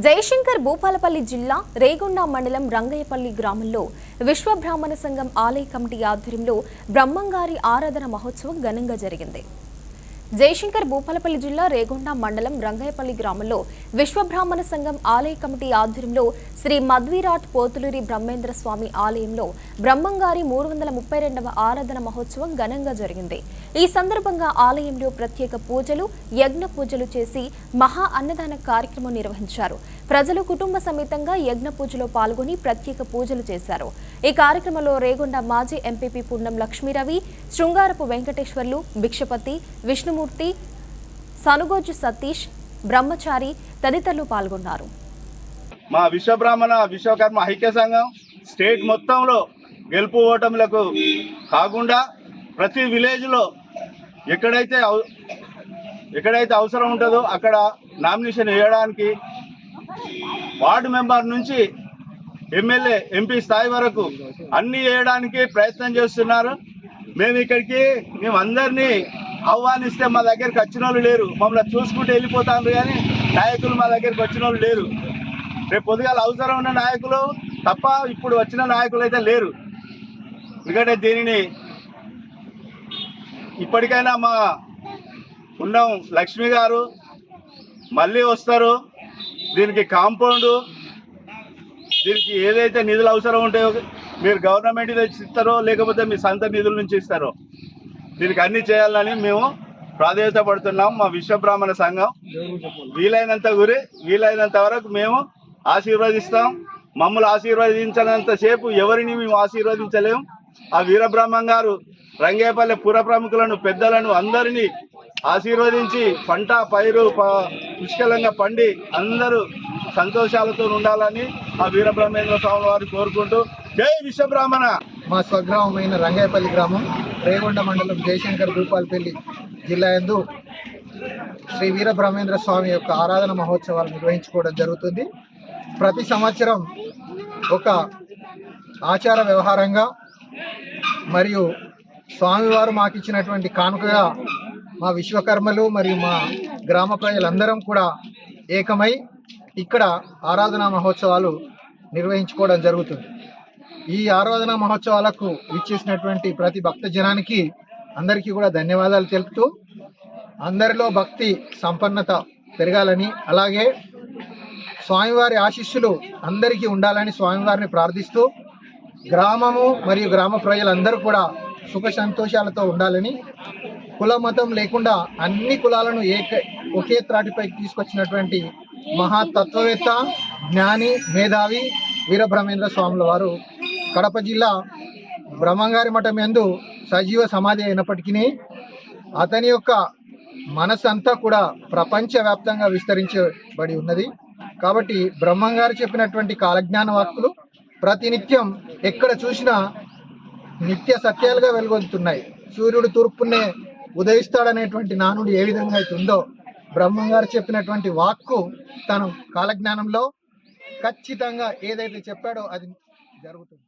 జయశంకర్ భూపాలపల్లి జిల్లా రేగొండ మండలం రంగయ్యపల్లి గ్రామంలో విశ్వ బ్రాహ్మణ సంఘం ఆలయ కమిటీ ఆధ్వర్యంలో బ్రహ్మంగారి ఆరాధన మహోత్సవం ఘనంగా జరిగింది. జయశంకర్ భూపాలపల్లి జిల్లా రేగొండ మండలం రంగయ్యపల్లి గ్రామంలో విశ్వ బ్రాహ్మణ సంఘం ఆలయ కమిటీ ఆధ్వర్యంలో శ్రీ మధ్వీరాట్ పోతులూరి బ్రహ్మేంద్ర స్వామి ఆలయంలో బ్రహ్మంగారి 332వ ఆరాధన మహోత్సవం ఘనంగా జరిగింది. ఈ సందర్భంగా ఆలయంలో ప్రత్యేక పూజలు, యజ్ఞ పూజలు చేసి మహా అన్నదాన కార్యక్రమం నిర్వహించారు. ప్రజలు కుటుంబ సమేతంగా యజ్ఞ పూజలో పాల్గొని ప్రత్యేక పూజలు చేశారు. ఈ కార్యక్రమంలో రేగొండ మాజీ ఎంపీపీ పున్నం లక్ష్మీరవి, శృంగారపు వెంకటేశ్వర్లు, భిక్షపతి, విష్ణుమూర్తి, సనుగోజు సతీష్, బ్రహ్మచారి తదితరులు పాల్గొన్నారు. మా విశ్వబ్రాహ్మణ విశ్వకర్మ ఐక్య సంఘం స్టేట్ మొత్తంలో గెలుపు ఓటములకు కాకుండా ప్రతి విలేజ్లో ఎక్కడైతే అవసరం ఉంటుందో అక్కడ నామినేషన్ వేయడానికి వార్డు మెంబర్ నుంచి ఎమ్మెల్యే, ఎంపీ స్థాయి వరకు అన్ని వేయడానికి ప్రయత్నం చేస్తున్నారు. మేము అందరినీ ఆహ్వానిస్తే మా దగ్గరికి వచ్చిన వాళ్ళు లేరు. మమ్మల్ని చూసుకుంటూ వెళ్ళిపోతారు, కానీ నాయకులు మా దగ్గరికి వచ్చిన వాళ్ళు లేరు. రేపు పొద్దుగాల అవసరం ఉన్న నాయకులు తప్ప ఇప్పుడు వచ్చిన నాయకులు అయితే లేరు. ఎందుకంటే దీనిని ఇప్పటికైనా మా పున్నం లక్ష్మి గారు మళ్ళీ వస్తారు. దీనికి కాంపౌండ్, దీనికి ఏదైతే నిధులు అవసరం ఉంటాయో మీరు గవర్నమెంట్ నుంచి ఇస్తారో లేకపోతే మీ సొంత నిధుల నుంచి ఇస్తారో దీనికి అన్ని చేయాలని మేము ప్రాధాన్యతపడుతున్నాం. మా విశ్వబ్రాహ్మణ సంఘం వీలైనంత వరకు మేము ఆశీర్వదిస్తాం. మమ్మల్ని ఆశీర్వదించినంతసేపు ఎవరిని మేము ఆశీర్వదించలేము. ఆ వీరబ్రహ్మం గారు రంగేపల్లి పుర ప్రముఖులను, పెద్దలను అందరినీ ఆశీర్వదించి పంట పైరు పుష్కలంగా పండి అందరూ సంతోషాలతో ఉండాలని ఆ వీరబ్రహ్మేంద్ర స్వామి వారు కోరుకుంటూ జై విశ్వబ్రాహ్మణ. మా స్వగ్రామమైన రంగయ్యపల్లి గ్రామం రేగొండ మండలం జయశంకర్ భూపాలపల్లి జిల్లా యందు శ్రీ వీరబ్రహ్మేంద్ర స్వామి యొక్క ఆరాధన మహోత్సవాలు నిర్వహించుకోవడం జరుగుతుంది. ప్రతి సంవత్సరం ఒక ఆచార వ్యవహారంగా మరియు స్వామివారు మాకు ఇచ్చినటువంటి కానుకగా మా విశ్వకర్మలు మరియు మా గ్రామ ప్రజలందరం కూడా ఏకమై ఇక్కడ ఆరాధనా మహోత్సవాలు నిర్వహించుకోవడం జరుగుతుంది. ఈ ఆరాధనా మహోత్సవాలకు ఇచ్చేసినటువంటి ప్రతి భక్త జనానికి అందరికీ కూడా ధన్యవాదాలు తెలుపుతూ అందరిలో భక్తి సంపన్నత పెరగాలని, అలాగే స్వామివారి ఆశీస్సులు అందరికీ ఉండాలని స్వామివారిని ప్రార్థిస్తూ గ్రామము మరియు గ్రామ ప్రజలందరూ కూడా సుఖ సంతోషాలతో ఉండాలని, కుల మతం లేకుండా అన్ని కులాలను ఒకే త్రాటిపై తీసుకొచ్చినటువంటి మహాతత్వవేత్త, జ్ఞాని, మేధావి వీరబ్రహ్మేంద్ర స్వాముల వారు కడప జిల్లా బ్రహ్మంగారి మఠం యందు సజీవ సమాధి అయినప్పటికీ అతని యొక్క మనసంతా కూడా ప్రపంచవ్యాప్తంగా విస్తరించబడి ఉన్నది. కాబట్టి బ్రహ్మంగారు చెప్పినటువంటి కాలజ్ఞాన వాక్కులు ప్రతినిత్యం ఎక్కడ చూసినా నిత్య సత్యాలుగా వెలుగొందుతున్నాయి. సూర్యుడు తూర్పునే ఉదయిస్తాడనేటువంటి నానుడు ఏ విధంగా అయితే ఉందో బ్రహ్మంగారు చెప్పినటువంటి వాక్కు తను కాలజ్ఞానంలో ఖచ్చితంగా ఏదైతే చెప్పాడో అది జరుగుతుంది.